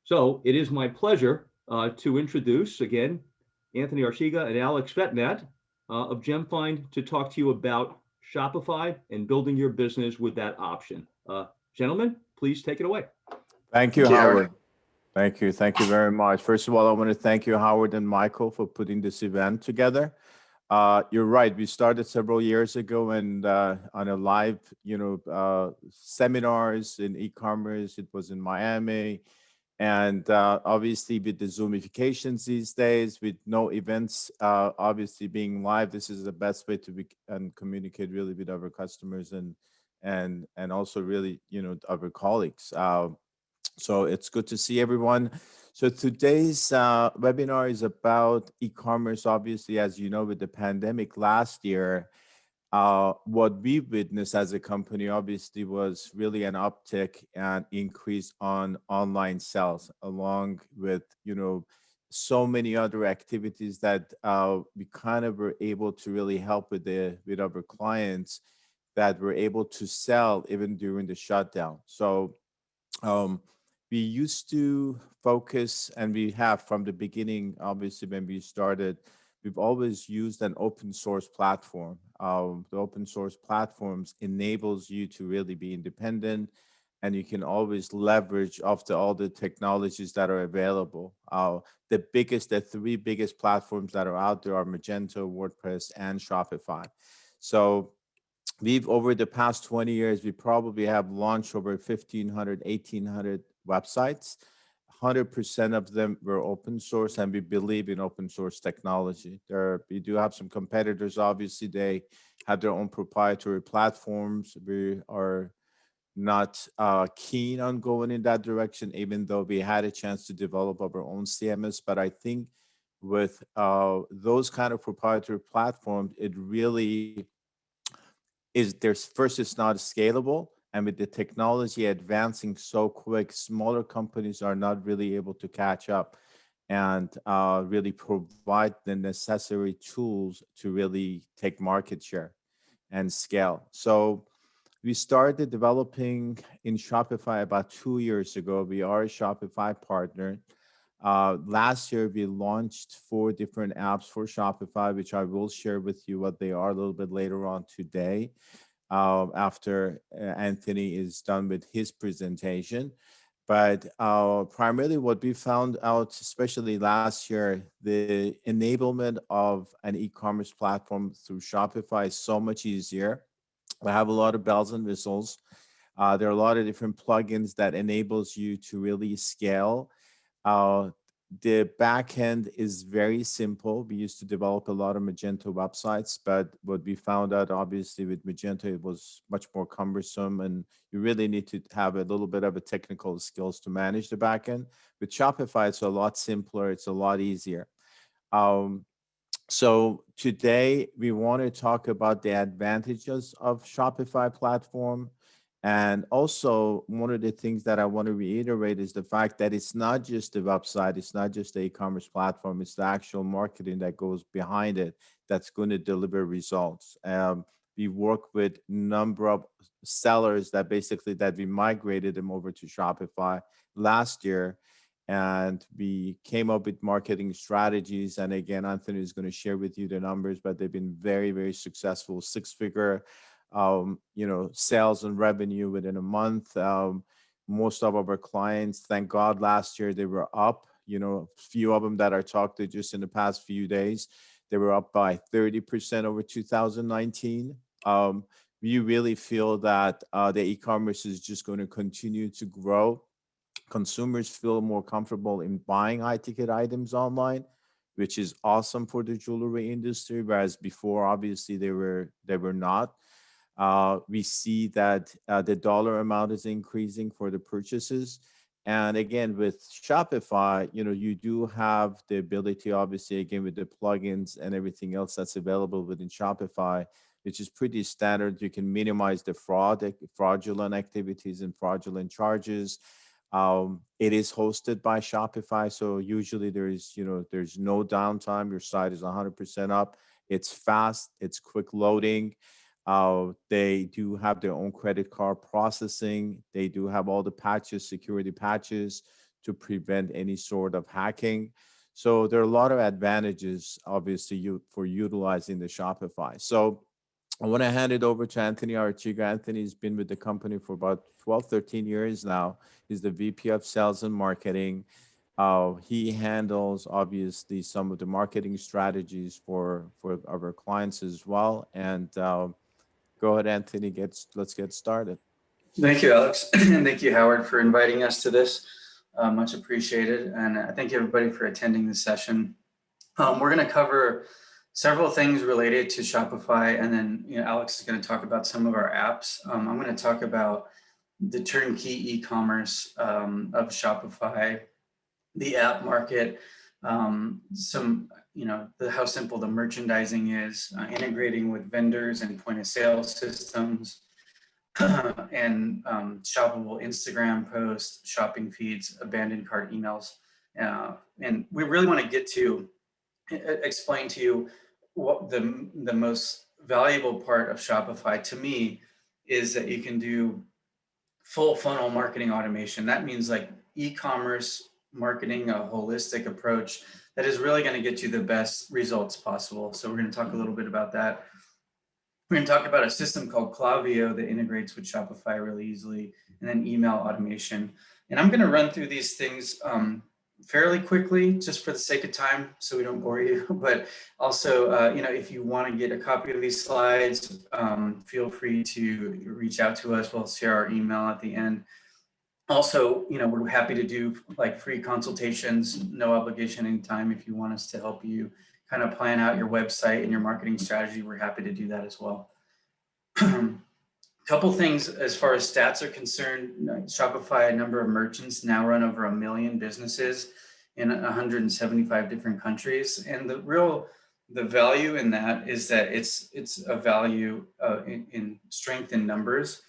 So it is my pleasure to introduce again Anthony Arechiga and Alex Fetanet of GemFind to talk to you about Shopify and building your business with that option. Gentlemen, please take it away. Thank you, Thank you, Howard. Howard. Thank you. Thank you very much. First of all, I want to thank you, Howard and Michael, for putting this event together. You're right. We started several years ago and on a live, seminars in e-commerce. It was in Miami. And obviously with the Zoomifications these days, with no events, obviously being live, this is the best way to be and communicate really with our customers and also really, our colleagues. So it's good to see everyone. So today's webinar is about e-commerce. Obviously, as you know, with the pandemic last year, what we witnessed as a company obviously was really an uptick and increase on online sales, along with so many other activities that we kind of were able to really help with our clients that were able to sell even during the shutdown. So um, we used to focus, and we have from the beginning, obviously, when we started, we've always used an open source platform. The open source platforms enables you to really be independent, and you can always leverage off all the technologies that are available. The three biggest platforms that are out there are Magento, WordPress, and Shopify. So we've over the past 20 years, we probably have launched over 1,500, 1,800 websites. 100% of them were open source, and we believe in open source technology. We do have some competitors. Obviously, they have their own proprietary platforms. We are not keen on going in that direction, even though we had a chance to develop our own CMS. But I think with those kind of proprietary platforms, it really first, it's not scalable, and with the technology advancing so quick, smaller companies are not really able to catch up and really provide the necessary tools to really take market share and scale. So we started developing in Shopify about 2 years ago. We are a Shopify partner. Last year, we launched 4 different apps for Shopify, which I will share with you what they are a little bit later on today, after Anthony is done with his presentation. But primarily what we found out, especially last year, the enablement of an e-commerce platform through Shopify is so much easier. We have a lot of bells and whistles. There are a lot of different plugins that enables you to really scale. Uh, the back end is very simple. We used to develop a lot of Magento websites, but what we found out, obviously, with Magento, it was much more cumbersome, and you really need to have a little bit of a technical skills to manage the back end. With Shopify, it's a lot simpler. It's a lot easier. Um, so today we want to talk about the advantages of Shopify platform. And also one of the things that I want to reiterate is the fact that it's not just the website, it's not just the e-commerce platform, it's the actual marketing that goes behind it that's going to deliver results. We work with number of sellers that we migrated them over to Shopify last year, and we came up with marketing strategies. And again, Anthony is going to share with you the numbers, but they've been very, very successful, 6-figure, sales and revenue within a month. Most of our clients, thank God, last year they were up. Few of them that I talked to just in the past few days, they were up by 30% over 2019. We really feel that the e-commerce is just going to continue to grow. Consumers feel more comfortable in buying high-ticket items online, which is awesome for the jewelry industry, whereas before, obviously, they were not. We see that the dollar amount is increasing for the purchases. And again, with Shopify, you do have the ability, obviously, again, with the plugins and everything else that's available within Shopify, which is pretty standard. You can minimize the fraudulent activities and fraudulent charges. It is hosted by Shopify, so usually there's no downtime. Your site is 100% up. It's fast. It's quick loading. They do have their own credit card processing. They do have all the patches, security patches. to prevent any sort of hacking. So there are a lot of advantages, obviously, for utilizing the Shopify. So I want to hand it over to Anthony Arechiga. Anthony's been with the company for about 12, 13 years now. He's the VP of Sales and Marketing. He handles, obviously, some of the marketing strategies for our clients as well. And go ahead, Anthony, let's get started. Thank you, Alex. And thank you, Howard, for inviting us to this. Much appreciated. And thank you, everybody, for attending this session. We're going to cover several things related to Shopify. And then Alex is going to talk about some of our apps. I'm going to talk about the turnkey e-commerce of Shopify, the app market, how simple the merchandising is, integrating with vendors and point of sale systems, and shoppable Instagram posts, shopping feeds, abandoned cart emails. And we really want to get to explain to you what the most valuable part of Shopify to me is that you can do full funnel marketing automation. That means like e-commerce marketing, a holistic approach that is really going to get you the best results possible. So we're going to talk a little bit about that. We're going to talk about a system called Klaviyo that integrates with Shopify really easily, and then email automation. And I'm going to run through these things fairly quickly, just for the sake of time, so we don't bore you. But also, if you want to get a copy of these slides, feel free to reach out to us. We'll share our email at the end. Also, we're happy to do like free consultations, no obligation anytime. If you want us to help you kind of plan out your website and your marketing strategy, we're happy to do that as well. Couple things as far as stats are concerned. Shopify, a number of merchants now run over 1 million businesses in 175 different countries. And the value in that is that it's a value in strength in numbers.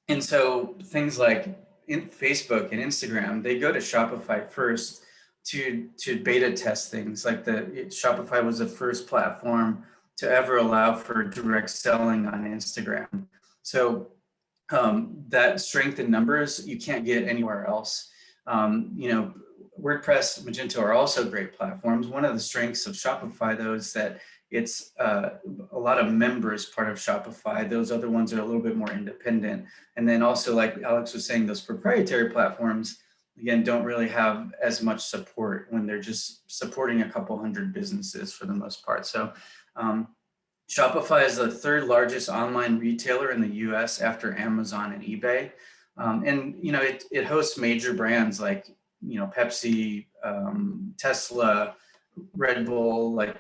And so things like in Facebook and Instagram, they go to Shopify first to beta test things. Like Shopify was the first platform to ever allow for direct selling on Instagram. So that strength in numbers, you can't get anywhere else. WordPress, Magento are also great platforms. One of the strengths of Shopify, though, is that it's a lot of members part of Shopify. Those other ones are a little bit more independent. And then also, like Alex was saying, those proprietary platforms, again, don't really have as much support when they're just supporting a couple hundred businesses for the most part. So Shopify is the third largest online retailer in the US after Amazon and eBay. It hosts major brands like, Pepsi, Tesla, Red Bull, like,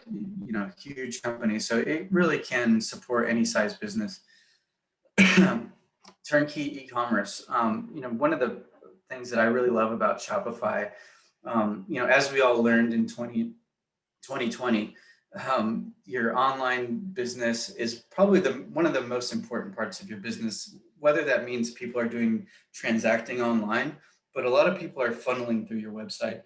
huge companies. So it really can support any size business. Turnkey e-commerce. One of the things that I really love about Shopify, as we all learned in 2020, your online business is probably one of the most important parts of your business, whether that means people are transacting online, but a lot of people are funneling through your website.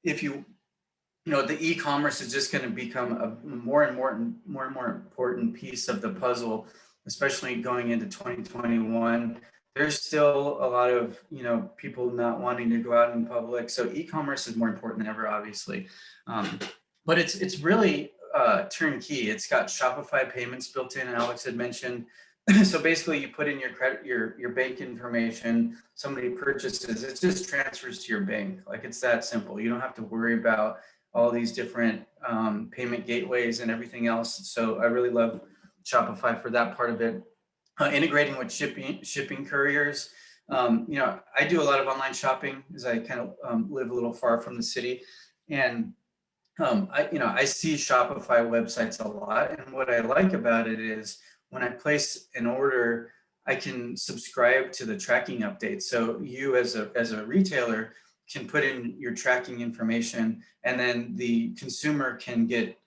If the e-commerce is just going to become a more and more important piece of the puzzle, especially going into 2021. There's still a lot of, people not wanting to go out in public. So e-commerce is more important than ever, obviously. But it's really turnkey. It's got Shopify payments built in, Alex had mentioned. So basically you put in your bank information, somebody purchases, it just transfers to your bank. Like, it's that simple. You don't have to worry about all these different payment gateways and everything else. So I really love Shopify for that part of it. Integrating with shipping couriers. I do a lot of online shopping as I kind of live a little far from the city. And I see Shopify websites a lot. And what I like about it is when I place an order, I can subscribe to the tracking updates. So you as a retailer can put in your tracking information, and then the consumer can get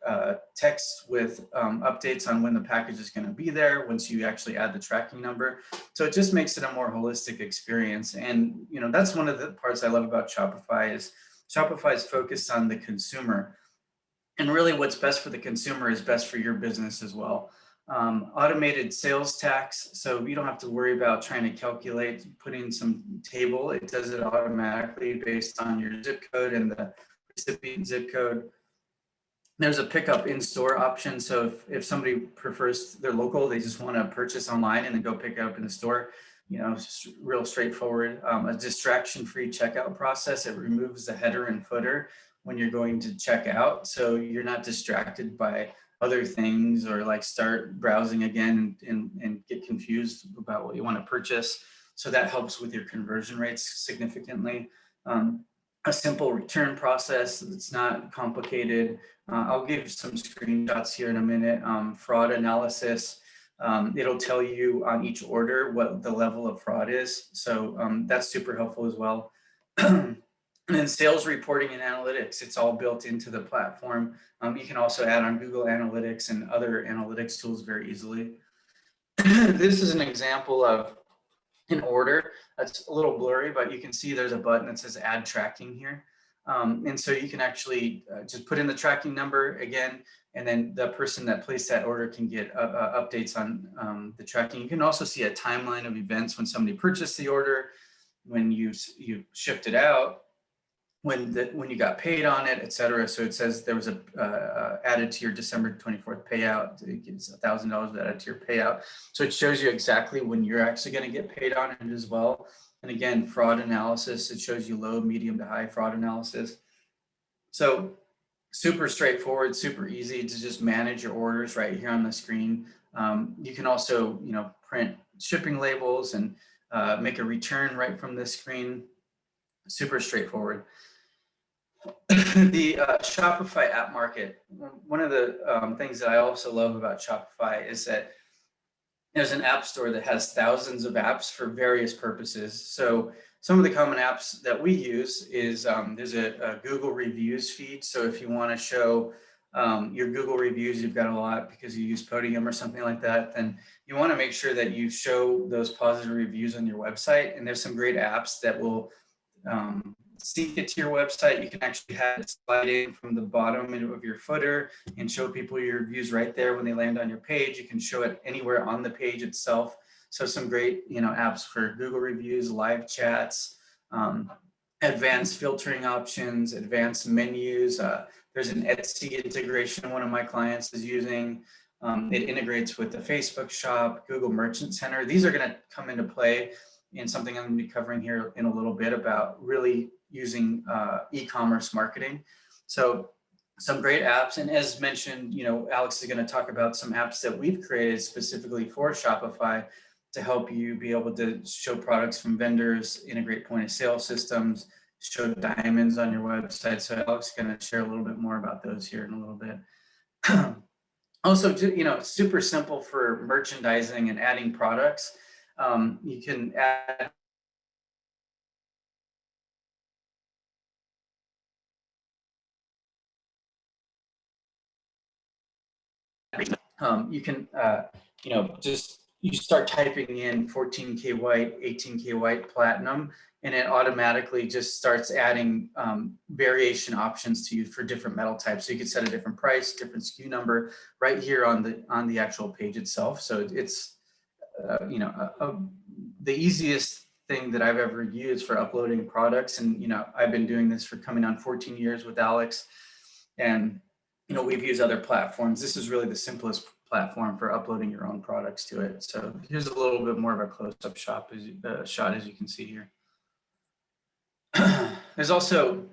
texts with updates on when the package is going to be there once you actually add the tracking number. So it just makes it a more holistic experience. And that's one of the parts I love about Shopify is Shopify is focused on the consumer. And really what's best for the consumer is best for your business as well. automated sales tax. So you don't have to worry about trying to calculate, put in some table. It does it automatically based on your zip code and the recipient zip code. There's a pickup in-store option. So if somebody prefers their local, they just want to purchase online and then go pick it up in the store, it's real straightforward. A distraction-free checkout process. It removes the header and footer when you're going to check out. So you're not distracted by other things or like start browsing again and get confused about what you want to purchase. So that helps with your conversion rates significantly. A simple return process. It's not complicated. I'll give some screenshots here in a minute. Fraud analysis. It'll tell you on each order what the level of fraud is. So that's super helpful as well. And then sales reporting and analytics. It's all built into the platform. You can also add on Google Analytics and other analytics tools very easily. This is an example of an order. That's a little blurry, but you can see there's a button that says add tracking here. And so you can actually just put in the tracking number again, and then the person that placed that order can get updates on the tracking. You can also see a timeline of events when somebody purchased the order, when you shipped it out, when you got paid on it, et cetera. So it says there was added to your December 24th payout. It gives $1,000 added to your payout. So it shows you exactly when you're actually going to get paid on it as well. And again, fraud analysis, it shows you low, medium to high fraud analysis. So super straightforward, super easy to just manage your orders right here on the screen. You can also, print shipping labels and make a return right from this screen. Super straightforward. The Shopify app market. One of the things that I also love about Shopify is that there's an app store that has thousands of apps for various purposes. So some of the common apps that we use is there's a Google reviews feed. So if you want to show your Google reviews, you've got a lot because you use Podium or something like that, then you want to make sure that you show those positive reviews on your website. And there's some great apps that will sync it to your website. You can actually have it slide in from the bottom of your footer and show people your reviews right there when they land on your page. You can show it anywhere on the page itself. So some great, apps for Google reviews, live chats, advanced filtering options, advanced menus. There's an Etsy integration one of my clients is using. It integrates with the Facebook shop, Google Merchant Center. These are going to come into play in something I'm going to be covering here in a little bit about really using e-commerce marketing. So some great apps. And as mentioned, Alex is going to talk about some apps that we've created specifically for Shopify to help you be able to show products from vendors, integrate point of sale systems, show diamonds on your website. So Alex is going to share a little bit more about those here in a little bit. Also, super simple for merchandising and adding products. You can add you start typing in 14K white, 18K white platinum, and it automatically just starts adding variation options to you for different metal types. So you can set a different price, different SKU number right here on the actual page itself. So it's the easiest thing that I've ever used for uploading products. And I've been doing this for coming on 14 years with Alex, and we've used other platforms. This is really the simplest platform for uploading your own products to it. So here's a little bit more of a close-up shot as you can see here. There's also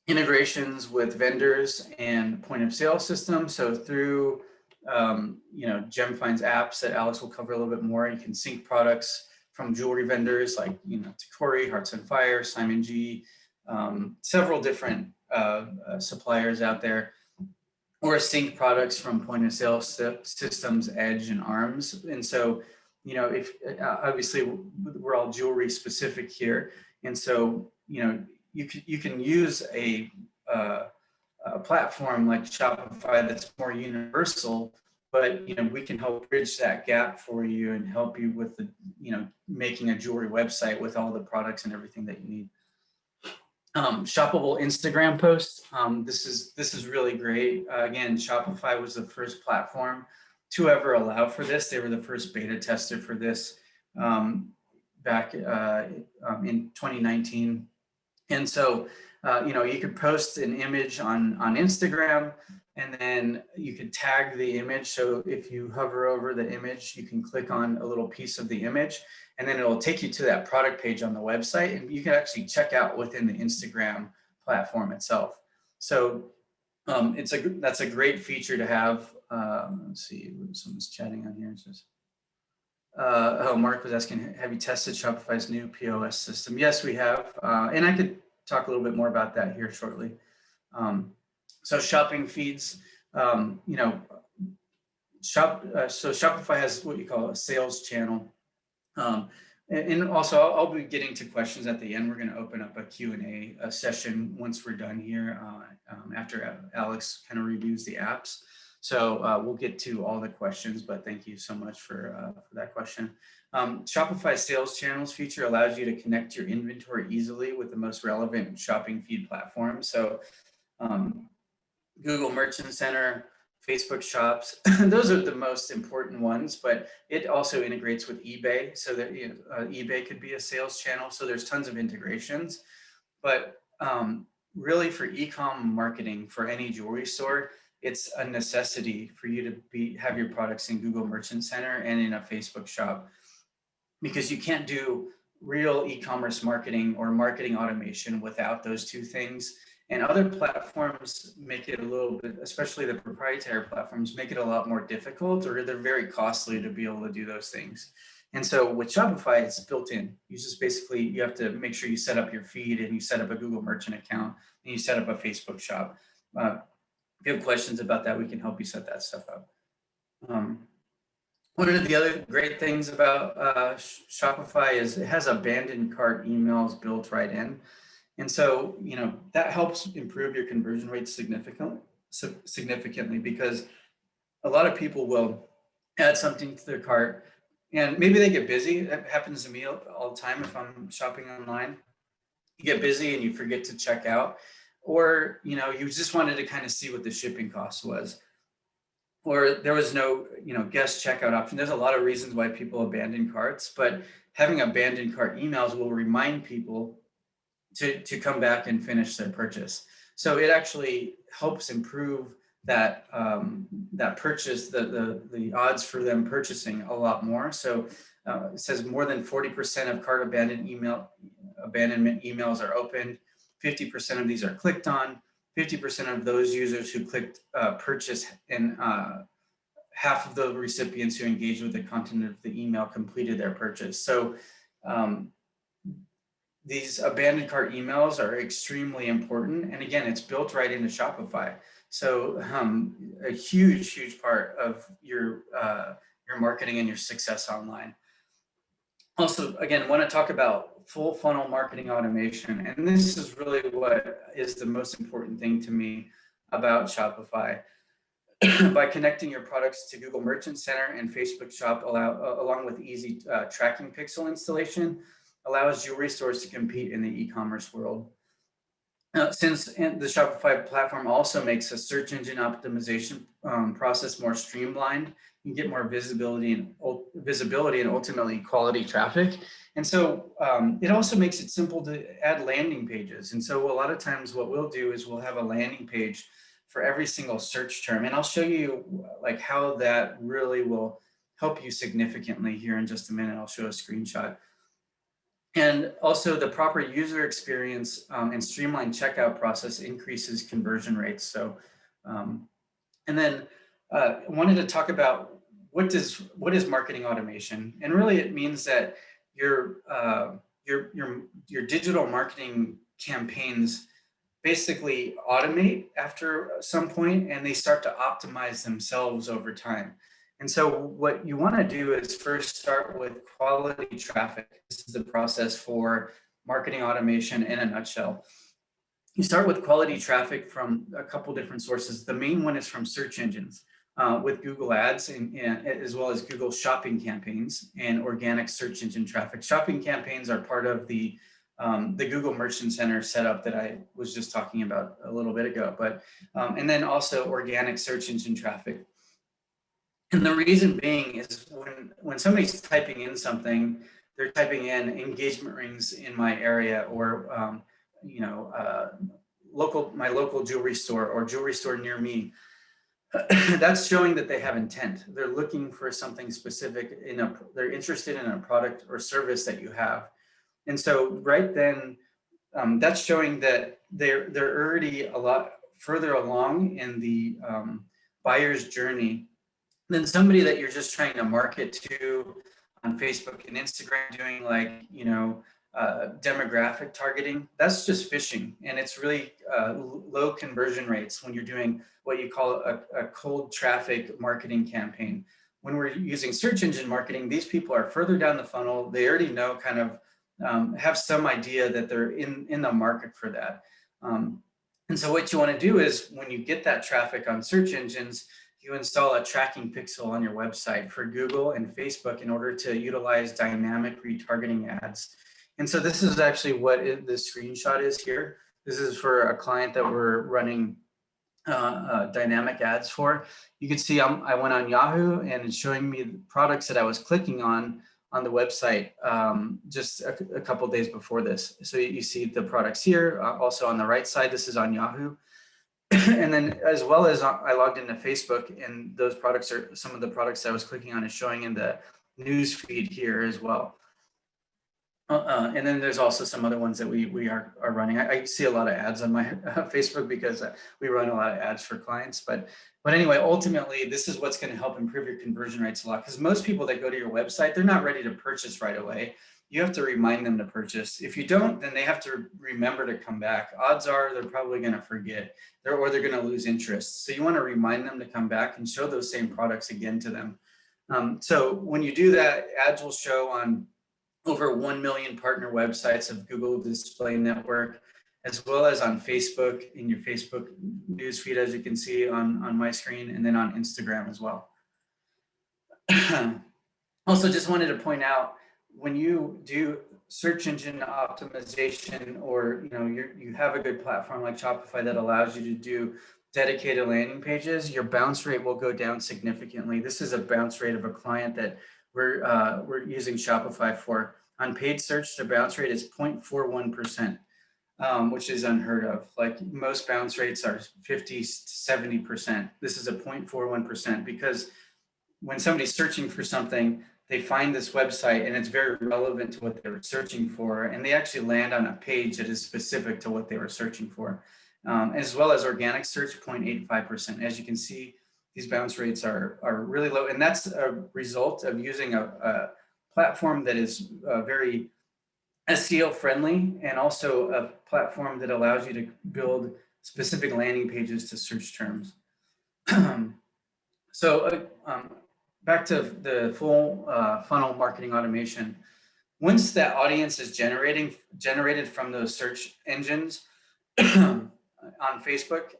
integrations with vendors and point of sale systems. So through GemFind's apps that Alex will cover a little bit more, you can sync products from jewelry vendors like Takori, Hearts on Fire, Simon G, several different suppliers out there, or sync products from point of sale systems, Edge and ARMS. And so, if obviously we're all jewelry specific here, and so you can use a platform like Shopify that's more universal, but we can help bridge that gap for you and help you with the making a jewelry website with all the products and everything that you need. Shoppable Instagram posts. This is really great. Again, Shopify was the first platform to ever allow for this. They were the first beta tester for this back in 2019. And so, you could post an image on Instagram, and then you could tag the image. So if you hover over the image, you can click on a little piece of the image, and then it'll take you to that product page on the website, and you can actually check out within the Instagram platform itself. So that's a great feature to have. Let's see, someone's chatting on here. It says, Mark was asking, have you tested Shopify's new POS system? Yes, we have. And I could talk a little bit more about that here shortly. So shopping feeds, so Shopify has what you call a sales channel. And also I'll be getting to questions at the end. We're going to open up a Q&A session once we're done here after Alex kind of reviews the apps. So we'll get to all the questions, but thank you so much for that question. Shopify Sales Channels feature allows you to connect your inventory easily with the most relevant shopping feed platforms. So Google Merchant Center, Facebook Shops, those are the most important ones, but it also integrates with eBay, so that eBay could be a sales channel. So there's tons of integrations, but really for e-com marketing for any jewelry store, it's a necessity for you to have your products in Google Merchant Center and in a Facebook shop, because you can't do real e-commerce marketing or marketing automation without those two things. And other platforms make it a little bit, especially the proprietary platforms, make it a lot more difficult, or they're very costly to be able to do those things. And so with Shopify, it's built in. You just basically, you have to make sure you set up your feed, and you set up a Google Merchant account, and you set up a Facebook shop. If you have questions about that, we can help you set that stuff up. One of the other great things about Shopify is it has abandoned cart emails built right in. And so, that helps improve your conversion rates significantly, because a lot of people will add something to their cart, and maybe they get busy. That happens to me all the time if I'm shopping online. You get busy and you forget to check out, or you just wanted to kind of see what the shipping cost was, or there was no guest checkout option. There's a lot of reasons why people abandon carts, but having abandoned cart emails will remind people to come back and finish their purchase. So it actually helps improve that that purchase, the odds for them purchasing a lot more. So it says more than 40% of cart abandonment emails are opened. 50% of these are clicked on. 50% of those users who clicked purchase, and half of the recipients who engaged with the content of the email completed their purchase. So these abandoned cart emails are extremely important. And again, it's built right into Shopify. So a huge part of your marketing and your success online. Also, again, want to talk about full funnel marketing automation. And this is really what is the most important thing to me about Shopify. By connecting your products to Google Merchant Center and Facebook Shop, along with easy tracking pixel installation, allows jewelry stores to compete in the e-commerce world. Since the Shopify platform also makes a search engine optimization process more streamlined, you can get more visibility and ultimately quality traffic. And so it also makes it simple to add landing pages. And so a lot of times what we'll do is we'll have a landing page for every single search term. And I'll show you like how that really will help you significantly here in just a minute. I'll show a screenshot. And also the proper user experience and streamlined checkout process increases conversion rates. So, and then I wanted to talk about what is marketing automation? And really it means that your digital marketing campaigns basically automate after some point, and they start to optimize themselves over time. And so what you want to do is first start with quality traffic. This is the process for marketing automation in a nutshell. You start with quality traffic from a couple different sources. The main one is from search engines with Google Ads, and as well as Google shopping campaigns and organic search engine traffic. Shopping campaigns are part of the Google Merchant Center setup that I was just talking about a little bit ago. But and then also organic search engine traffic. And the reason being is when somebody's typing in something, they're typing in engagement rings in my area, or my local jewelry store, or jewelry store near me. That's showing that they have intent. They're looking for something specific they're interested in a product or service that you have. And so right then, that's showing that they're already a lot further along in the buyer's journey than somebody that you're just trying to market to on Facebook and Instagram, doing demographic targeting. That's just phishing, and it's really low conversion rates when you're doing what you call a cold traffic marketing campaign. When we're using search engine marketing, these people are further down the funnel. They already know, kind of have some idea that they're in the market for that. And so what you want to do is, when you get that traffic on search engines, you install a tracking pixel on your website for Google and Facebook in order to utilize dynamic retargeting ads. And so this is actually what the screenshot is here. This is for a client that we're running dynamic ads for. You can see I went on Yahoo, and it's showing me the products that I was clicking on the website just a couple of days before this. So you see the products here. Also on the right side, this is on Yahoo. And then, as well as, I logged into Facebook, and those products are some of the products I was clicking on is showing in the news feed here as well. And then there's also some other ones that we are running. I see a lot of ads on my Facebook because we run a lot of ads for clients. But anyway, ultimately, this is what's going to help improve your conversion rates a lot, because most people that go to your website, they're not ready to purchase right away. You have to remind them to purchase. If you don't, then they have to remember to come back. Odds are they're probably going to forget, or they're going to lose interest. So you want to remind them to come back and show those same products again to them. So when you do that, ads will show on over 1 million partner websites of Google Display Network, as well as on Facebook, in your Facebook newsfeed, as you can see on my screen, and then on Instagram as well. Also, just wanted to point out, when you do search engine optimization, or you have a good platform like Shopify that allows you to do dedicated landing pages, your bounce rate will go down significantly. This is a bounce rate of a client that we're using Shopify for. On paid search, the bounce rate is 0.41%, which is unheard of. Like, most bounce rates are 50 to 70%. This is a 0.41%, because when somebody's searching for something, they find this website and it's very relevant to what they were searching for, and they actually land on a page that is specific to what they were searching for. As well as organic search, 0.85%. As you can see, these bounce rates are really low, and that's a result of using a platform that is very SEO friendly, and also a platform that allows you to build specific landing pages to search terms. So back to the full funnel marketing automation. Once that audience is generated from those search engines on Facebook,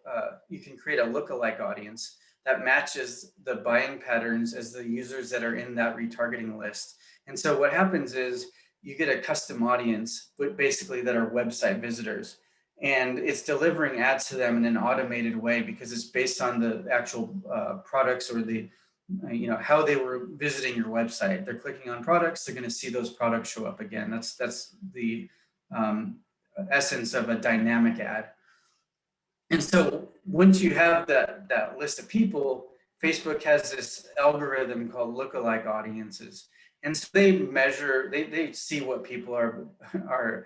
you can create a lookalike audience that matches the buying patterns as the users that are in that retargeting list. And so what happens is, you get a custom audience, but basically that are website visitors, and it's delivering ads to them in an automated way, because it's based on the actual products, or the how they were visiting your website. They're clicking on products, they're going to see those products show up again. That's the essence of a dynamic ad. And so once you have that list of people, Facebook has this algorithm called lookalike audiences. And so they measure, they see what people are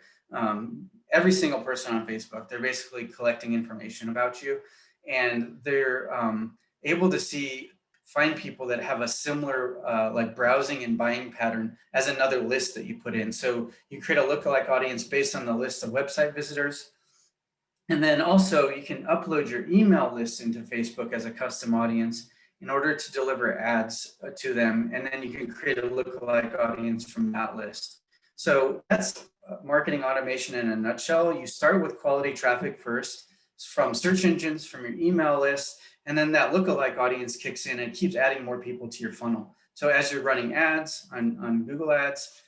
every single person on Facebook. They're basically collecting information about you, and they're able to find people that have a similar like browsing and buying pattern as another list that you put in. So you create a lookalike audience based on the list of website visitors. And then also you can upload your email list into Facebook as a custom audience in order to deliver ads to them. And then you can create a lookalike audience from that list. So that's marketing automation in a nutshell. You start with quality traffic first from search engines, from your email list, and then that lookalike audience kicks in and keeps adding more people to your funnel. So as you're running ads on Google Ads,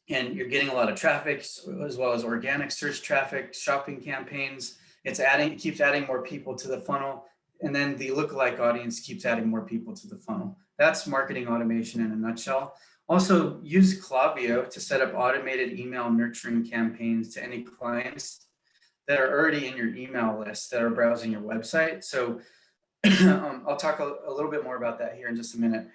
and you're getting a lot of traffic, as well as organic search traffic, shopping campaigns, it keeps adding more people to the funnel. And then the lookalike audience keeps adding more people to the funnel. That's marketing automation in a nutshell. Also, use Klaviyo to set up automated email nurturing campaigns to any clients that are already in your email list that are browsing your website. So I'll talk a little bit more about that here in just a minute.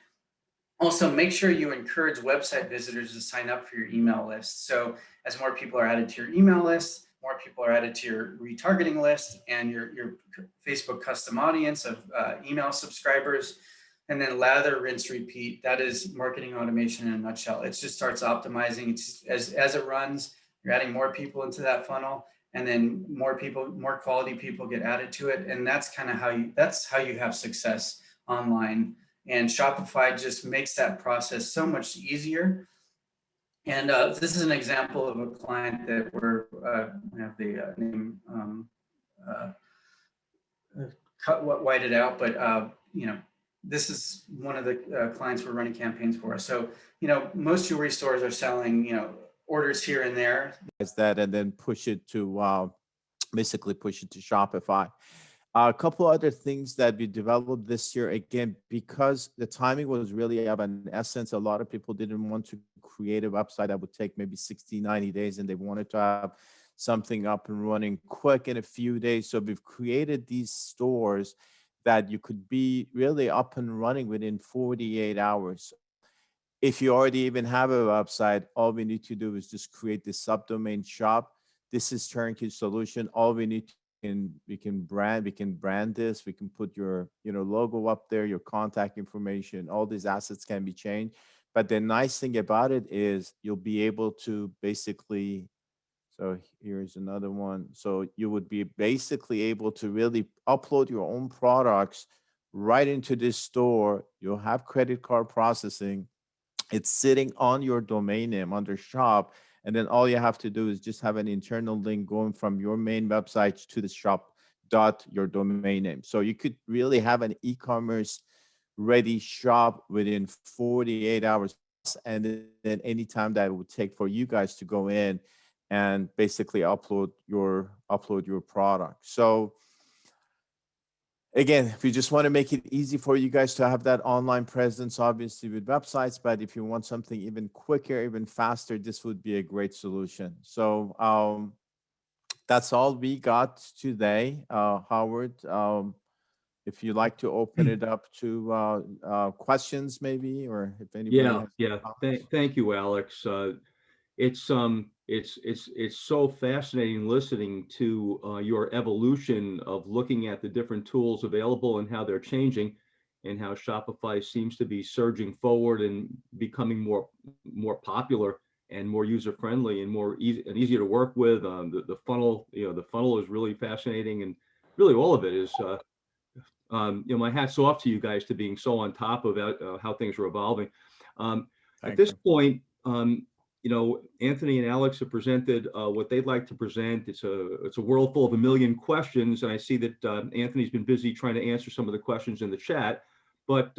Also, make sure you encourage website visitors to sign up for your email list. So as more people are added to your email list, more people are added to your retargeting list and your Facebook custom audience of email subscribers. And then lather, rinse, repeat. That is marketing automation in a nutshell. It just starts optimizing. It's as it runs, you're adding more people into that funnel, and then more people, more quality people get added to it. And that's kind of how you have success online. And Shopify just makes that process so much easier. And this is an example of a client that we have the name whited out, but this is one of the clients we're running campaigns for. So most jewelry stores are selling orders here and there. That and then push it to basically push it to Shopify. A couple other things that we developed this year, again, because the timing was really of an essence, a lot of people didn't want to create a website that would take maybe 60, 90 days, and they wanted to have something up and running quick in a few days. So we've created these stores that you could be really up and running within 48 hours. If you already even have a website, all we need to do is just create the subdomain shop. This is turnkey solution. All we need to we can brand this, we can put your logo up there, your contact information, all these assets can be changed. But the nice thing about it is you'll be able to basically, so here's another one. So you would be basically able to really upload your own products right into this store. You'll have credit card processing. It's sitting on your domain name under shop. And then all you have to do is just have an internal link going from your main website to the shop dot your domain name. So you could really have an e-commerce ready shop within 48 hours. And then anytime that it would take for you guys to go in and basically upload your product. So again, if you just want to make it easy for you guys to have that online presence, obviously with websites, but if you want something even quicker, even faster, this would be a great solution. So that's all we got today, Howard. If you'd like to open it up to questions maybe, or if anybody has Thank you, Alex. It's so fascinating listening to your evolution of looking at the different tools available and how they're changing, and how Shopify seems to be surging forward and becoming more popular and more user friendly and more easier to work with. The funnel, the funnel is really fascinating, and really all of it is. My hat's off to you guys to being so on top of how things are evolving. At this point, Anthony and Alex have presented what they'd like to present. It's a world full of a million questions, and I see that Anthony's been busy trying to answer some of the questions in the chat. But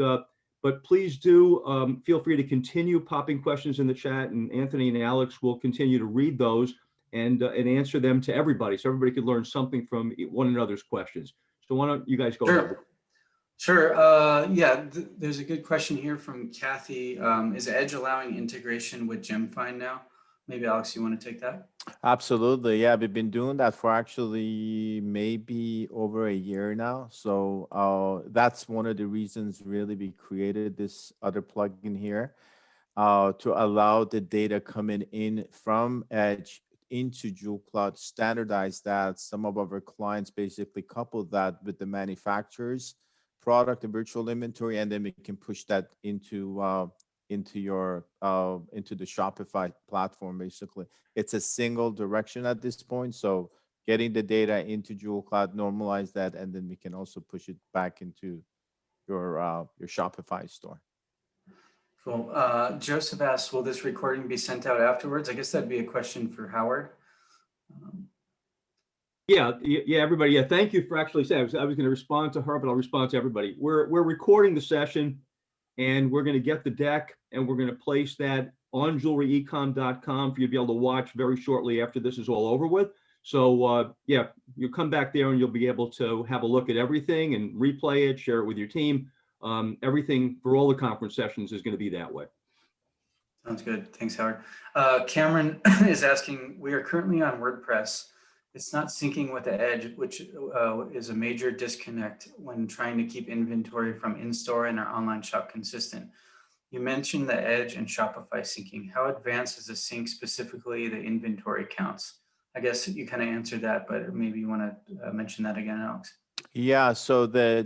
please do feel free to continue popping questions in the chat, and Anthony and Alex will continue to read those and answer them to everybody, so everybody can learn something from one another's questions. So why don't you guys go ahead? Sure. There's a good question here from Kathy. Is Edge allowing integration with GemFind now? Maybe Alex, you want to take that? Absolutely. Yeah, we've been doing that for actually maybe over a year now. So that's one of the reasons really we created this other plugin here to allow the data coming in from Edge into Jewel Cloud, standardize that. Some of our clients basically couple that with the manufacturer's product and virtual inventory, and then we can push that into the Shopify platform. Basically, it's a single direction at this point. So getting the data into Jewel Cloud, normalize that, and then we can also push it back into your Shopify store. Cool. Joseph asks, will this recording be sent out afterwards? I guess that'd be a question for Howard. Everybody. Yeah, thank you for actually saying. I was going to respond to her, but I'll respond to everybody. We're recording the session, and we're going to get the deck, and we're going to place that on jewelryecomm.com for you to be able to watch very shortly after this is all over with. So yeah, you come back there and you'll be able to have a look at everything and replay it, share it with your team. Everything for all the conference sessions is going to be that way. Sounds good. Thanks, Howard. Cameron is asking, we are currently on WordPress. It's not syncing with the Edge, which is a major disconnect when trying to keep inventory from in-store and our online shop consistent. You mentioned the Edge and Shopify syncing. How advanced is the sync, specifically the inventory counts? I guess you kind of answered that, but maybe you want to mention that again, Alex. Yeah, so the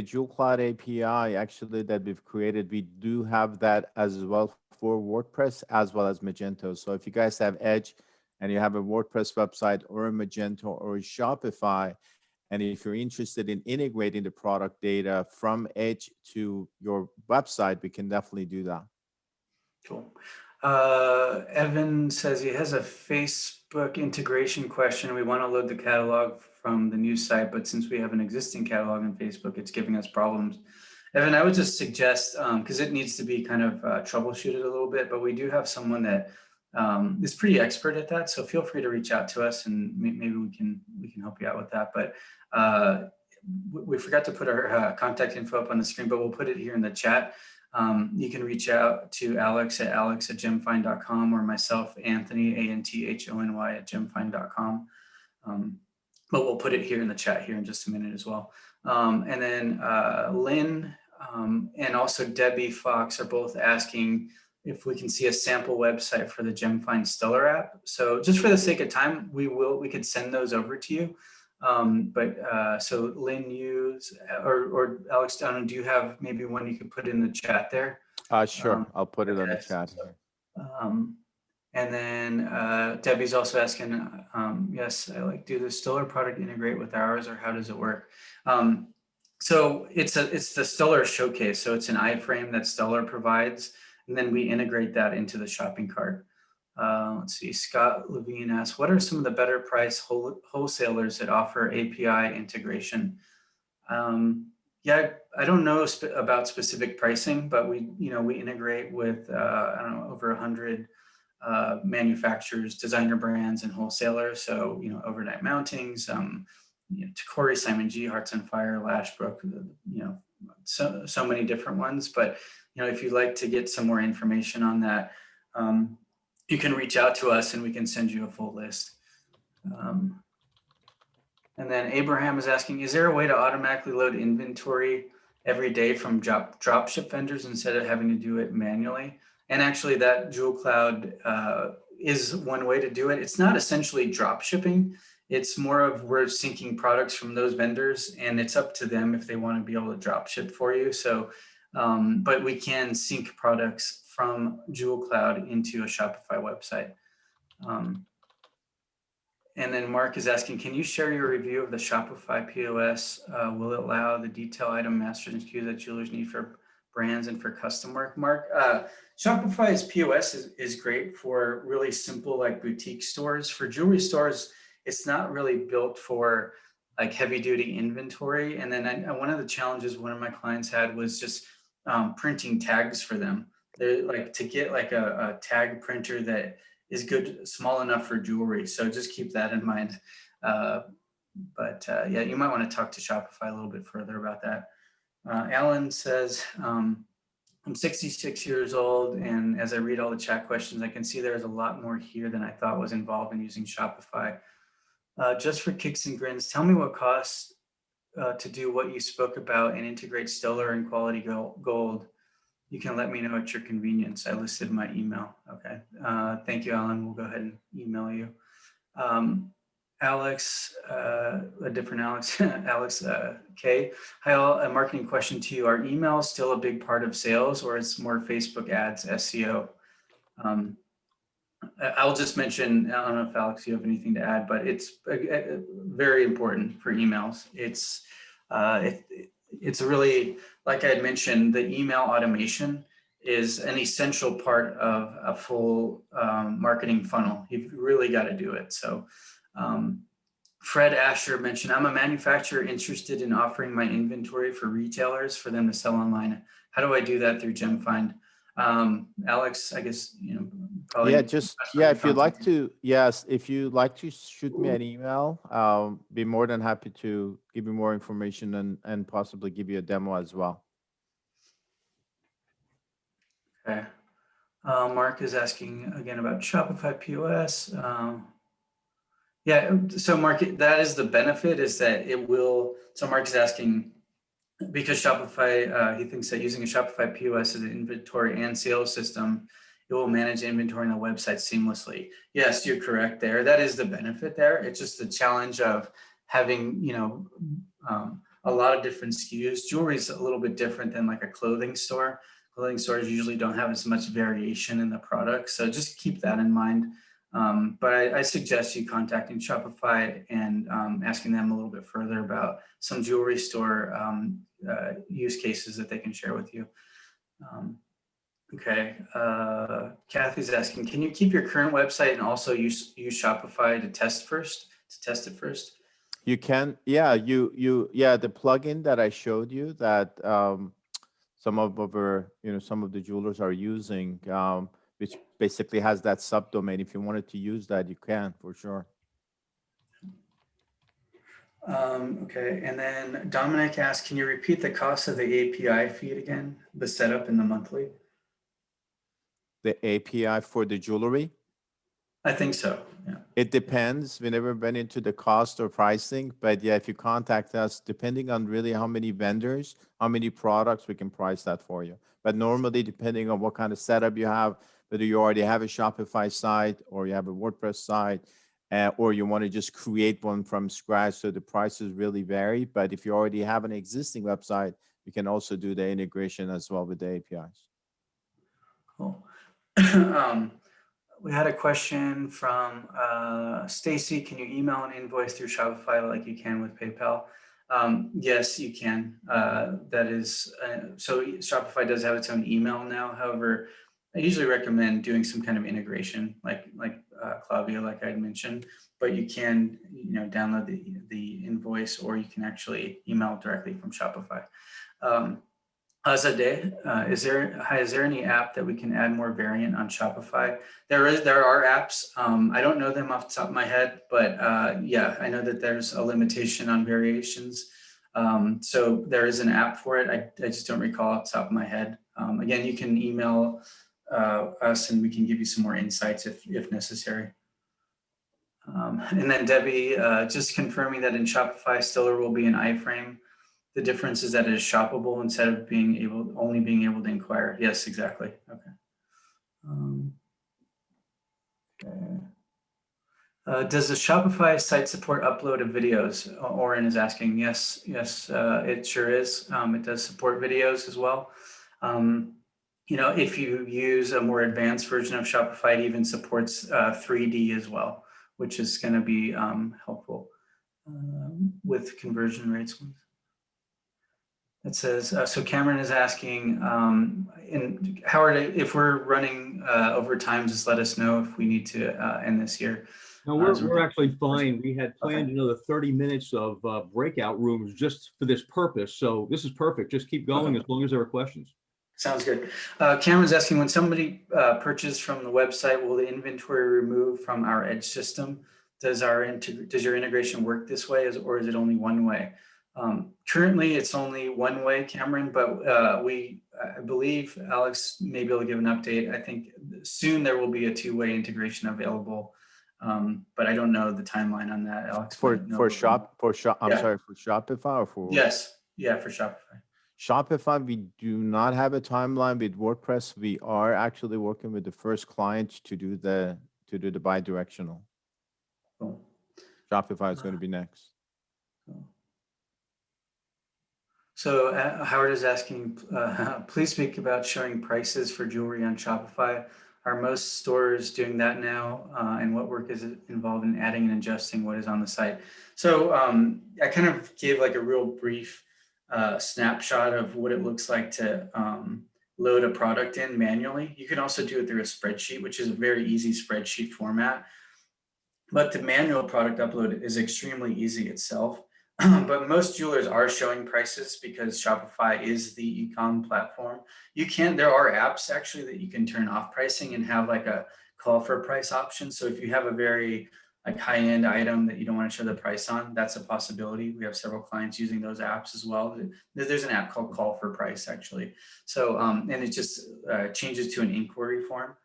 Jewel Cloud API actually that we've created, we do have that as well for WordPress as well as Magento. So if you guys have Edge and you have a WordPress website or a Magento or a Shopify, and if you're interested in integrating the product data from Edge to your website, we can definitely do that. Cool. Evan says he has a Facebook integration question. We want to load the catalog from the new site, but since we have an existing catalog on Facebook, it's giving us problems. Evan, I would just suggest, because it needs to be kind of troubleshooted a little bit, but we do have someone that is pretty expert at that. So feel free to reach out to us and maybe we can help you out with that. But we forgot to put our contact info up on the screen, but we'll put it here in the chat. You can reach out to Alex at gemfind.com or myself, Anthony, ANTHONY at gemfind.com. But we'll put it here in the chat here in just a minute as well. And then Lynn and also Debbie Fox are both asking if we can see a sample website for the GemFind Stellar app. So just for the sake of time, we could send those over to you. So Lynn, or Alex, do you have maybe one you could put in the chat there? Sure, I'll put it on the chat. And then Debbie's also asking, yes, do the Stellar product integrate with ours, or how does it work? So it's the Stellar showcase. So it's an iframe that Stellar provides, and then we integrate that into the shopping cart. Let's see, Scott Levine asks, what are some of the better price wholesalers that offer API integration? Yeah, I don't know about specific pricing, but we integrate with, I don't know, over 100 manufacturers, designer brands, and wholesalers. So, Overnight Mountings, Corey, Simon G, Hearts on Fire, Lashbrook, so many different ones. But, if you'd like to get some more information on that, you can reach out to us and we can send you a full list. And then Abraham is asking, is there a way to automatically load inventory every day from dropship vendors instead of having to do it manually? And actually that Jewel Cloud is one way to do it. It's not essentially drop shipping. It's more of we're syncing products from those vendors, and it's up to them if they want to be able to drop ship for you. So, but we can sync products from Jewel Cloud into a Shopify website. And then Mark is asking, can you share your review of the Shopify POS? Will it allow the detail item masters and SKUs that jewelers need for brands and for custom work? Mark, Shopify's POS is great for really simple like boutique stores. For jewelry stores, it's not really built for like heavy duty inventory. And then one of the challenges one of my clients had was just printing tags for them. They're like to get like a tag printer that is good, small enough for jewelry. So just keep that in mind. Yeah, you might want to talk to Shopify a little bit further about that. Alan says, I'm 66 years old, and as I read all the chat questions, I can see there's a lot more here than I thought was involved in using Shopify. Just for kicks and grins, tell me what costs to do what you spoke about and integrate Stellar and Quality Gold. You can let me know at your convenience. I listed my email. Okay. Thank you, Alan. We'll go ahead and email you. Alex, a different Alex, Alex K. Hi, all. A marketing question to you. Are emails still a big part of sales, or it's more Facebook ads, SEO? I'll just mention, I don't know if Alex, you have anything to add, but it's very important for emails. It's really, like I had mentioned, the email automation is an essential part of a full marketing funnel. You've really got to do it. So Fred Asher mentioned, I'm a manufacturer interested in offering my inventory for retailers for them to sell online. How do I do that through GemFind? Alex, I guess, probably best for me if you'd like contact you. to, yes, if you'd like to shoot me an email, be more than happy to give you more information and possibly give you a demo as well. Okay. Mark is asking again about Shopify POS. Yeah, so Mark, that is the benefit, is that it will, so Mark is asking, because Shopify, he thinks that using a Shopify POS as an inventory and sales system, it will manage inventory on the website seamlessly. Yes, you're correct there. That is the benefit there. It's just the challenge of having, a lot of different SKUs. Jewelry is a little bit different than like a clothing store. Clothing stores usually don't have as much variation in the product. So just keep that in mind. But I suggest you contacting Shopify and asking them a little bit further about some jewelry store use cases that they can share with you. Okay, Kathy's asking, can you keep your current website and also use Shopify to test it first? You can, yeah, the plugin that I showed you that some of the jewelers are using, which basically has that subdomain. If you wanted to use that, you can for sure. Okay, and then Dominic asked, can you repeat the cost of the API feed again, the setup and the monthly? The API for the jewelry? I think so, yeah. It depends. We never went into the cost or pricing, but yeah, if you contact us, depending on really how many vendors, how many products, we can price that for you. But normally, depending on what kind of setup you have, whether you already have a Shopify site or you have a WordPress site, or you want to just create one from scratch, so the prices really vary. But if you already have an existing website, you can also do the integration as well with the APIs. Cool. We had a question from Stacy. Can you email an invoice through Shopify like you can with PayPal? Yes, you can. That is, so Shopify does have its own email now. However, I usually recommend doing some kind of integration, like Klaviyo, like I had mentioned. But you can, download the invoice, or you can actually email directly from Shopify. Azadeh, is there any app that we can add more variant on Shopify? There are apps. I don't know them off the top of my head, but yeah, I know that there's a limitation on variations. So there is an app for it. I just don't recall off the top of my head. Again, you can email us and we can give you some more insights if necessary. And then Debbie, just confirming that in Shopify, Stiller will be an iframe. The difference is that it is shoppable instead of only being able to inquire. Yes, exactly. Okay. Okay. Does the Shopify site support upload of videos? Oren is asking. Yes, it sure is. It does support videos as well. If you use a more advanced version of Shopify, it even supports 3D as well, which is going to be helpful with conversion rates. It says, so Cameron is asking, and Howard, if we're running over time, just let us know if we need to end this here. No, we're actually fine. We had planned another 30 minutes of breakout rooms just for this purpose. So this is perfect. Just keep going as long as there are questions. Sounds good. Cameron's asking, when somebody purchases from the website, will the inventory remove from our edge system? Does your integration work this way, or is it only one way? Currently, it's only one way, Cameron, but I believe Alex may be able to give an update. I think soon there will be a two-way integration available, but I don't know the timeline on that, Alex. For Shopify or for? Yes, yeah, for Shopify. Shopify, we do not have a timeline. With WordPress, we are actually working with the first client to do the bi-directional. Cool. Shopify is going to be next. Cool. So Howard is asking, please speak about showing prices for jewelry on Shopify. Are most stores doing that now? And what work is involved in adding and adjusting what is on the site? So I kind of gave like a real brief snapshot of what it looks like to load a product in manually. You can also do it through a spreadsheet, which is a very easy spreadsheet format. But the manual product upload is extremely easy itself. but most jewelers are showing prices because Shopify is the e-com platform. There are apps actually that you can turn off pricing and have like a call for price option. So if you have a very like high-end item that you don't want to show the price on, that's a possibility. We have several clients using those apps as well. There's an app called Call for Price actually. So and it just changes to an inquiry form.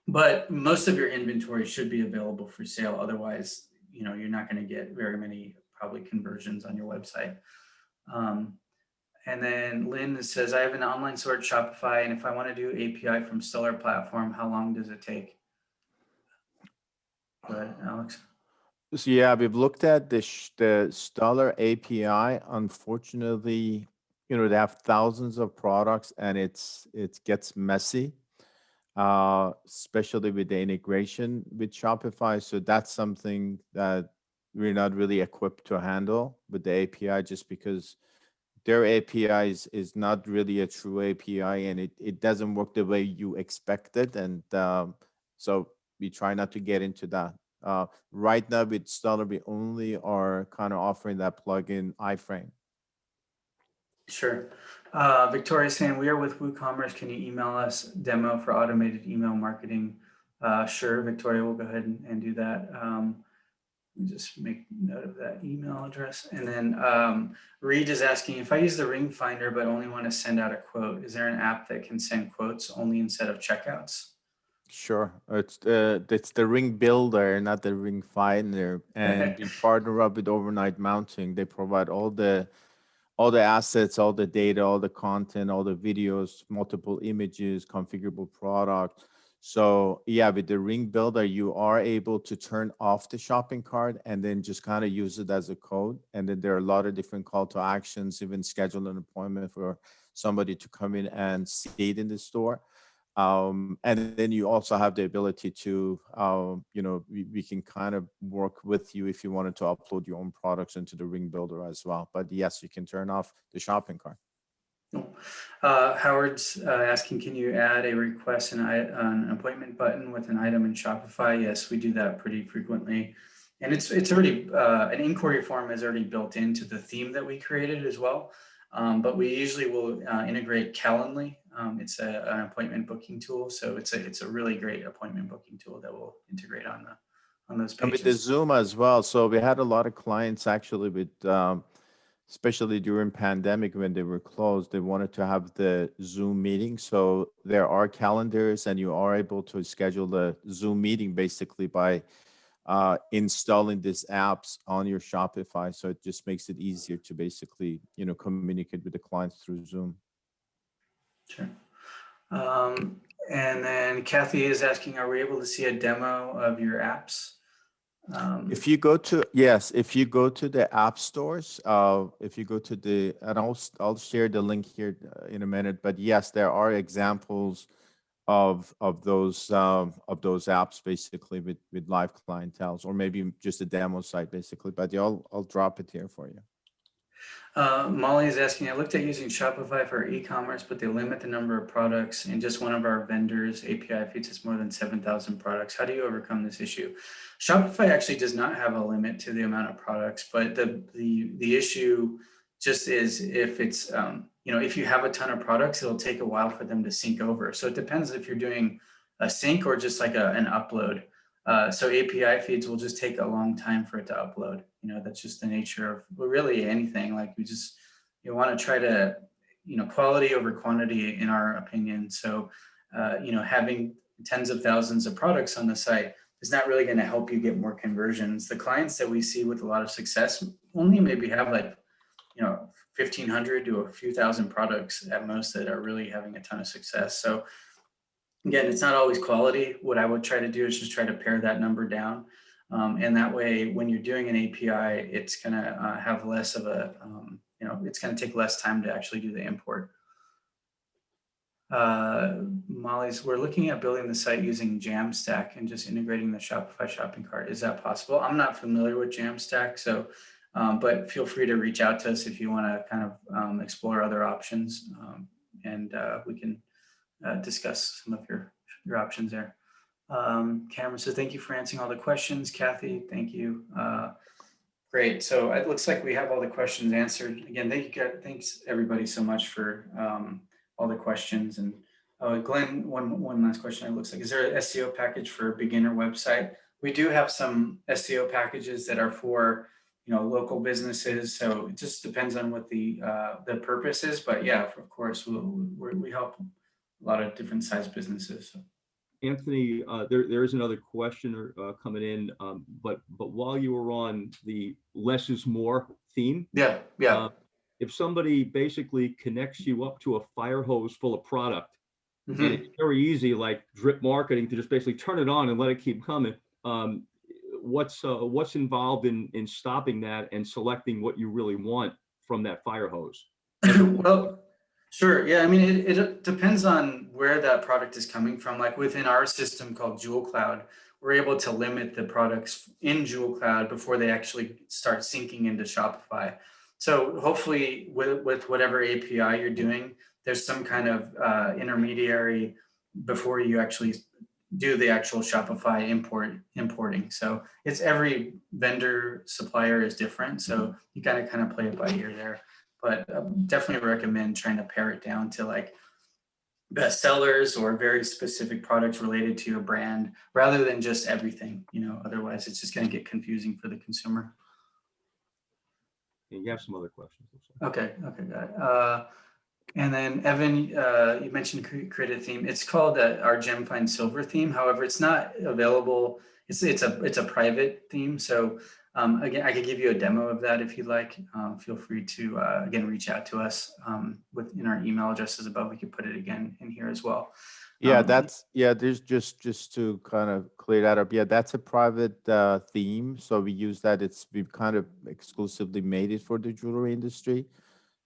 But most of your inventory should be available for sale. Otherwise, you're not going to get very many probably conversions on your website. And then Lynn says, I have an online store at Shopify, and if I want to do API from Stellar platform, how long does it take? Go ahead, Alex. So yeah, we've looked at the Stellar API. Unfortunately, they have thousands of products, and it gets messy, especially with the integration with Shopify. So that's something that we're not really equipped to handle with the API, just because their API is not really a true API, and it doesn't work the way you expected. And so we try not to get into that. Right now with Stellar, we only are kind of offering that plugin iframe. Sure. Victoria's saying, we are with WooCommerce. Can you email us demo for automated email marketing? Sure, Victoria, we'll go ahead and do that. Let me just make note of that email address. And then Reed is asking, if I use the Ring Finder but only want to send out a quote, is there an app that can send quotes only instead of checkouts? Sure, it's the Ring Builder, not the Ring Finder, and we partner up with Overnight Mounting. They provide all the assets, all the data, all the content, all the videos, multiple images, configurable product. So yeah, with the Ring Builder, you are able to turn off the shopping cart and then just kind of use it as a code. And then there are a lot of different call to actions, even schedule an appointment for somebody to come in and see it in the store. And then you also have the ability to, we can kind of work with you if you wanted to upload your own products into the Ring Builder as well. But yes, you can turn off the shopping cart. Howard's asking, can you add a request an appointment button with an item in Shopify? Yes, we do that pretty frequently. And it's already, an inquiry form is already built into the theme that we created as well. But we usually will integrate Calendly. It's an appointment booking tool. So it's a really great appointment booking tool that will integrate on those pages. And with the Zoom as well. So we had a lot of clients actually with, especially during pandemic when they were closed, they wanted to have the Zoom meeting. So there are calendars and you are able to schedule the Zoom meeting basically by installing these apps on your Shopify. So it just makes it easier to basically, communicate with the clients through Zoom. Sure. And then Kathy is asking, are we able to see a demo of your apps? If you go to the app stores, if you go to and I'll share the link here in a minute, but yes, there are examples of those apps basically with live clienteles, or maybe just a demo site basically, but I'll drop it here for you. Molly is asking, I looked at using Shopify for e-commerce, but they limit the number of products, and just one of our vendors API feeds us more than 7,000 products. How do you overcome this issue? Shopify actually does not have a limit to the amount of products, but the issue just is if it's, if you have a ton of products, it'll take a while for them to sync over. So it depends if you're doing a sync or just like an upload. So API feeds will just take a long time for it to upload. That's just the nature of really anything. Like you want to try to, quality over quantity in our opinion. So, having tens of thousands of products on the site is not really going to help you get more conversions. The clients that we see with a lot of success only maybe have 1,500 to a few thousand products at most that are really having a ton of success. So again, it's not always quality. What I would try to do is just try to pare that number down. And that way, when you're doing an API, it's going to have less of a, it's going to take less time to actually do the import. We're looking at building the site using Jamstack and just integrating the Shopify shopping cart. Is that possible? I'm not familiar with Jamstack, so, but feel free to reach out to us if you want to kind of explore other options, and we can discuss some of your options there. Cameron says, thank you for answering all the questions. Kathy, thank you. Great. So it looks like we have all the questions answered. Again, thanks everybody so much for all the questions. And Glenn, one last question. It looks like, is there an SEO package for a beginner website? We do have some SEO packages that are for local businesses. So it just depends on what the purpose is. But yeah, of course, we help a lot of different size businesses. So. Anthony, there is another question coming in, but while you were on the less is more theme, yeah. If somebody basically connects you up to a fire hose full of product, Mm-hmm. and it's very easy, like drip marketing, to just basically turn it on and let it keep coming. What's involved in stopping that and selecting what you really want from that fire hose? Well, sure. Yeah. I mean, it depends on where that product is coming from. Like within our system called Jewel Cloud, we're able to limit the products in Jewel Cloud before they actually start syncing into Shopify. So hopefully with whatever API you're doing, there's some kind of intermediary before you actually do the actual Shopify importing. So it's every vendor supplier is different. So you gotta kind of play it by ear there. But definitely recommend trying to pare it down to like best sellers or very specific products related to your brand rather than just everything, otherwise it's just going to get confusing for the consumer. And you have some other questions. Okay, got it. And then Evan, you mentioned create a theme. It's called our GemFind Silver theme. However, it's not available. It's a private theme. So again, I could give you a demo of that if you'd like. Feel free to again reach out to us in our email addresses above. We could put it again in here as well. Yeah, there's just to kind of clear that up. Yeah, that's a private theme. So we use that. We've kind of exclusively made it for the jewelry industry.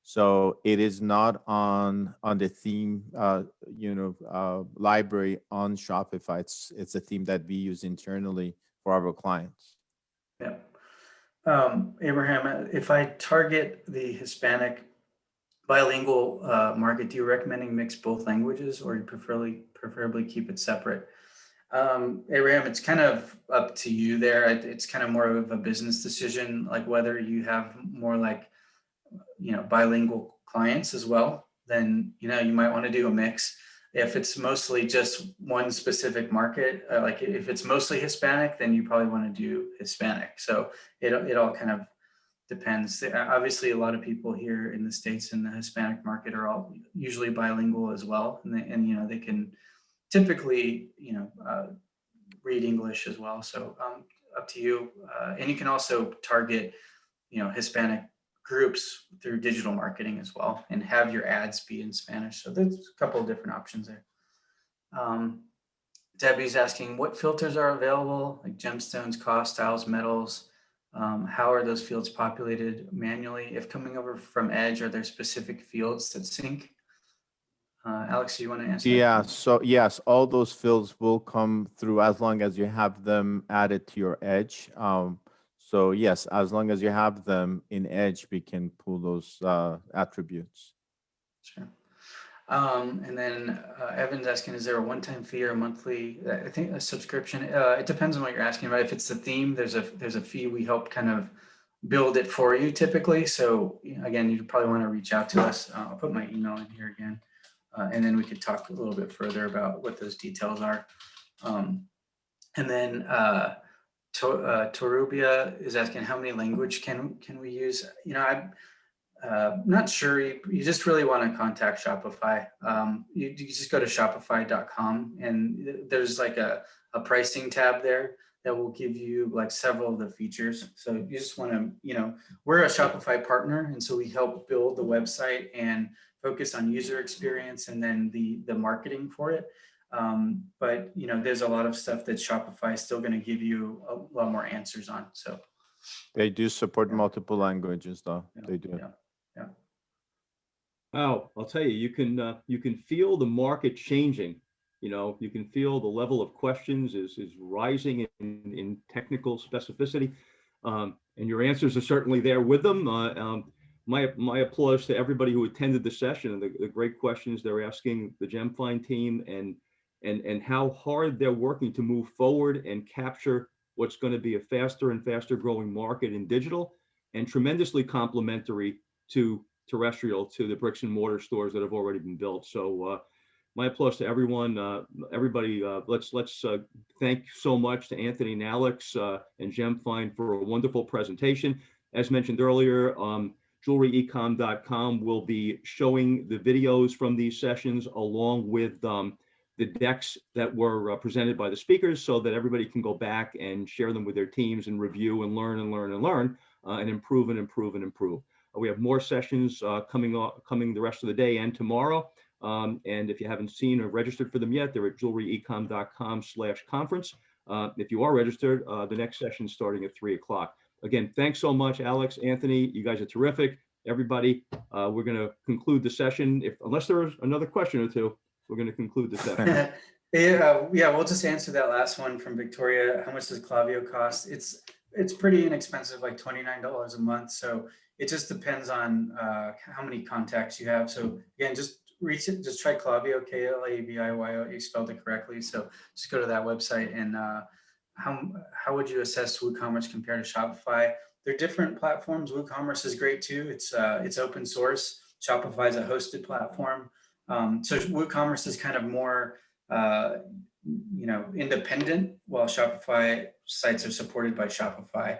So it is not on the theme, library on Shopify. It's a theme that we use internally for our clients. Yeah. Abraham, if I target the Hispanic bilingual market, do you recommend mix both languages, or you preferably keep it separate? Abraham, it's kind of up to you there. It's kind of more of a business decision, like whether you have more like bilingual clients as well, then you might want to do a mix. If it's mostly just one specific market, like if it's mostly Hispanic, then you probably want to do Hispanic. So it all kind of depends. Obviously, a lot of people here in the States in the Hispanic market are all usually bilingual as well, and they can typically read English as well. So up to you, and you can also target Hispanic groups through digital marketing as well, and have your ads be in Spanish. So there's a couple of different options there. Debbie's asking what filters are available, like gemstones, cost, styles, metals. How are those fields populated manually? If coming over from Edge, are there specific fields that sync? Alex, do you want to answer? Yeah, so yes, all those fields will come through as long as you have them added to your Edge. So yes, as long as you have them in Edge, we can pull those attributes. Sure. And then Evan's asking, is there a one-time fee or a monthly? I think a subscription. It depends on what you're asking about. If it's the theme, there's a fee. We help kind of build it for you typically. So again, you probably want to reach out to us. I'll put my email in here again, and then we could talk a little bit further about what those details are. And then Torubia is asking, how many language can we use? I'm not sure. You just really want to contact Shopify. You just go to shopify.com, and there's like a pricing tab there that will give you like several of the features. So you just want to, we're a Shopify partner, and so we help build the website and focus on user experience and then the marketing for it. But there's a lot of stuff that Shopify is still going to give you a lot more answers on. So they do support multiple languages, though. They do. Yeah. Oh, I'll tell you, you can feel the market changing. You can feel the level of questions is rising in technical specificity, and your answers are certainly there with them. My applause to everybody who attended the session and the great questions they're asking the GemFind team, and how hard they're working to move forward and capture what's going to be a faster and faster growing market in digital. and tremendously complementary to terrestrial, to the bricks and mortar stores that have already been built. So my applause to everyone, everybody. Let's thank so much to Anthony and Alex and GemFind for a wonderful presentation. As mentioned earlier, jewelryecomm.com will be showing the videos from these sessions along with the decks that were presented by the speakers, so that everybody can go back and share them with their teams and review and learn and learn and learn and improve and improve and improve. We have more sessions coming the rest of the day and tomorrow. And if you haven't seen or registered for them yet, they're at jewelryecomm.com/conference. If you are registered, the next session is starting at 3 o'clock. Again, thanks so much, Alex, Anthony. You guys are terrific. Everybody, we're going to conclude the session. Unless there's another question or two, we're going to conclude the session. Yeah, we'll just answer that last one from Victoria. How much does Klaviyo cost? It's pretty inexpensive, like $29 a month. So it just depends on how many contacts you have. So again, just try Klaviyo, Klaviyo. You spelled it correctly. So just go to that website. And how would you assess WooCommerce compared to Shopify? They're different platforms. WooCommerce is great too. It's open source. Shopify is a hosted platform. So WooCommerce is kind of more independent, while Shopify sites are supported by Shopify.